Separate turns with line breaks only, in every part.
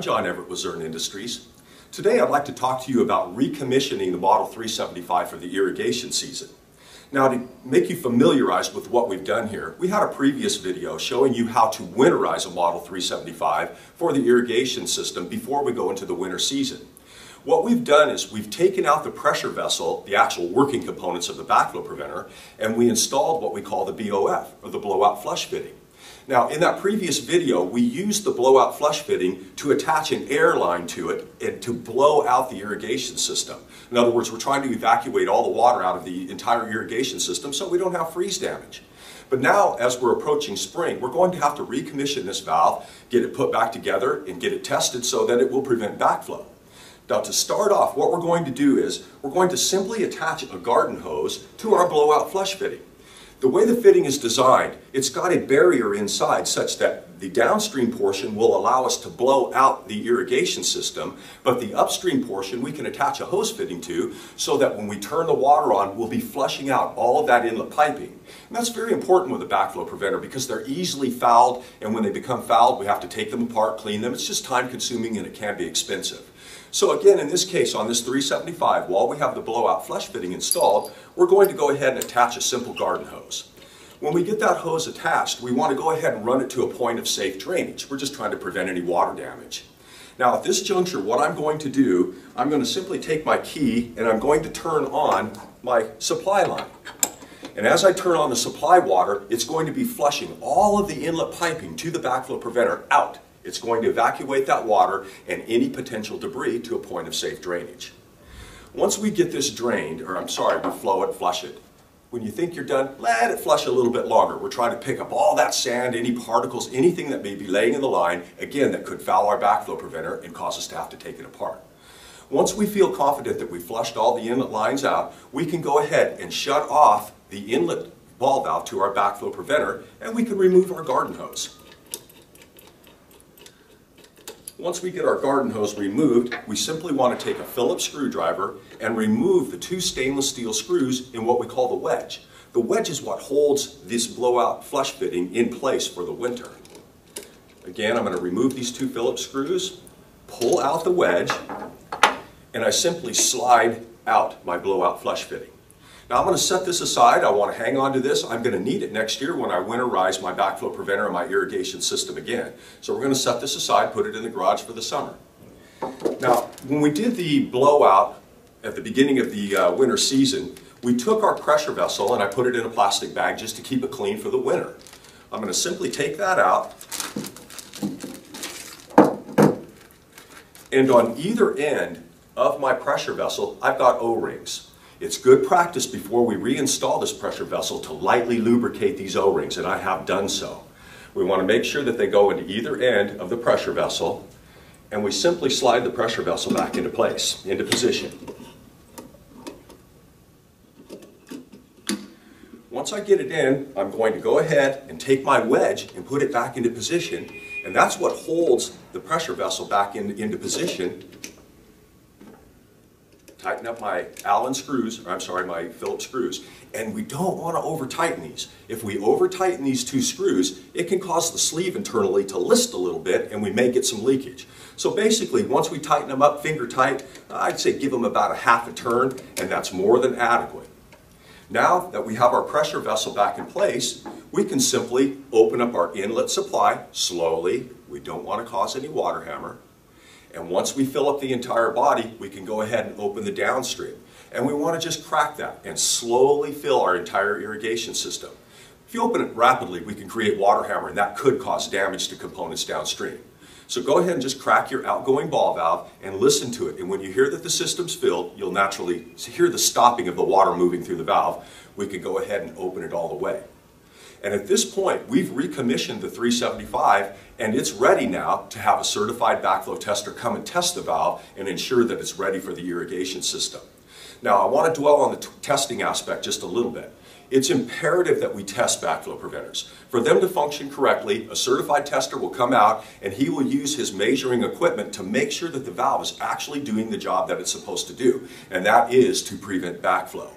I'm John Everett with Zurn Industries. Today I'd like to talk to you about recommissioning the Model 375 for the irrigation season. Now, to make you familiarized with what we've done here, we had a previous video showing you how to winterize a Model 375 for the irrigation system before we go into the winter season. What we've done is we've taken out the pressure vessel, the actual working components of the backflow preventer, and we installed what we call the BOF, or the blowout flush fitting. Now, in that previous video, we used the blowout flush fitting to attach an air line to it and to blow out the irrigation system. In other words, we're trying to evacuate all the water out of the entire irrigation system so we don't have freeze damage. But now, as we're approaching spring, we're going to have to recommission this valve, get it put back together, and get it tested so that it will prevent backflow. Now, to start off, what we're going to do is we're going to simply attach a garden hose to our blowout flush fitting. The way the fitting is designed, it's got a barrier inside such that the downstream portion will allow us to blow out the irrigation system, but the upstream portion we can attach a hose fitting to so that when we turn the water on, we'll be flushing out all of that inlet piping. And that's very important with a backflow preventer because they're easily fouled, and when they become fouled, we have to take them apart, clean them. It's just time consuming and it can be expensive. So again, in this case, on this 375, while we have the blowout flush fitting installed, we're going to go ahead and attach a simple garden hose. When we get that hose attached, we want to go ahead and run it to a point of safe drainage. We're just trying to prevent any water damage. Now at this juncture, what I'm going to do, I'm going to simply take my key and I'm going to turn on my supply line. And as I turn on the supply water, it's going to be flushing all of the inlet piping to the backflow preventer out. It's going to evacuate that water and any potential debris to a point of safe drainage. Once we get this drained, we flow it, flush it. When you think you're done, let it flush a little bit longer. We're trying to pick up all that sand, any particles, anything that may be laying in the line, again, that could foul our backflow preventer and cause us to have to take it apart. Once we feel confident that we flushed all the inlet lines out, we can go ahead and shut off the inlet ball valve to our backflow preventer, and we can remove our garden hose. Once we get our garden hose removed, we simply want to take a Phillips screwdriver and remove the two stainless steel screws in what we call the wedge. The wedge is what holds this blowout flush fitting in place for the winter. Again, I'm going to remove these two Phillips screws, pull out the wedge, and I simply slide out my blowout flush fitting. Now I'm going to set this aside. I want to hang on to this. I'm going to need it next year when I winterize my backflow preventer and my irrigation system again. So we're going to set this aside, put it in the garage for the summer. Now, when we did the blowout at the beginning of the winter season, we took our pressure vessel and I put it in a plastic bag just to keep it clean for the winter. I'm going to simply take that out, and on either end of my pressure vessel, I've got O-rings. It's good practice before we reinstall this pressure vessel to lightly lubricate these O-rings, and I have done so. We want to make sure that they go into either end of the pressure vessel, and we simply slide the pressure vessel back into place, into position. Once I get it in, I'm going to go ahead and take my wedge and put it back into position, and that's what holds the pressure vessel back into position. Tighten up my Allen screws, my Phillips screws, and we don't want to over tighten these. If we over tighten these two screws, it can cause the sleeve internally to list a little bit and we may get some leakage. So basically, once we tighten them up finger tight, I'd say give them about a half a turn, and that's more than adequate. Now that we have our pressure vessel back in place, we can simply open up our inlet supply slowly. We don't want to cause any water hammer. And once we fill up the entire body, we can go ahead and open the downstream. And we want to just crack that and slowly fill our entire irrigation system. If you open it rapidly, we can create water hammer, and that could cause damage to components downstream. So go ahead and just crack your outgoing ball valve and listen to it. And when you hear that the system's filled, you'll naturally hear the stopping of the water moving through the valve. We can go ahead and open it all the way. And at this point, we've recommissioned the 375, and it's ready now to have a certified backflow tester come and test the valve and ensure that it's ready for the irrigation system. Now, I want to dwell on the testing aspect just a little bit. It's imperative that we test backflow preventers. For them to function correctly, a certified tester will come out and he will use his measuring equipment to make sure that the valve is actually doing the job that it's supposed to do, and that is to prevent backflow.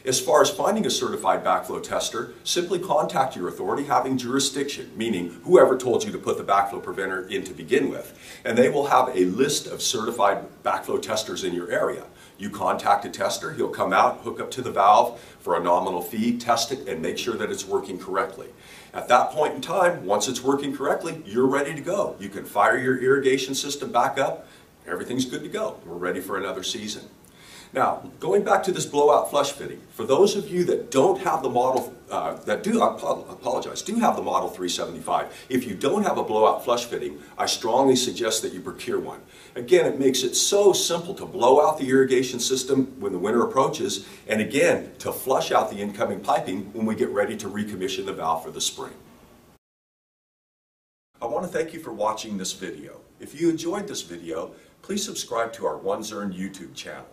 As far as finding a certified backflow tester, simply contact your authority having jurisdiction, meaning whoever told you to put the backflow preventer in to begin with, and they will have a list of certified backflow testers in your area. You contact a tester, he'll come out, hook up to the valve for a nominal fee, test it, and make sure that it's working correctly. At that point in time, once it's working correctly, you're ready to go. You can fire your irrigation system back up, everything's good to go. We're ready for another season. Now, going back to this blowout flush fitting, for those of you that don't have the model, do have the Model 375, if you don't have a blowout flush fitting, I strongly suggest that you procure one. Again, it makes it so simple to blow out the irrigation system when the winter approaches, and again, to flush out the incoming piping when we get ready to recommission the valve for the spring. I want to thank you for watching this video. If you enjoyed this video, please subscribe to our One Zern YouTube channel.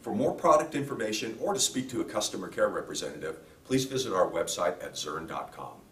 For more product information or to speak to a customer care representative, please visit our website at zern.com.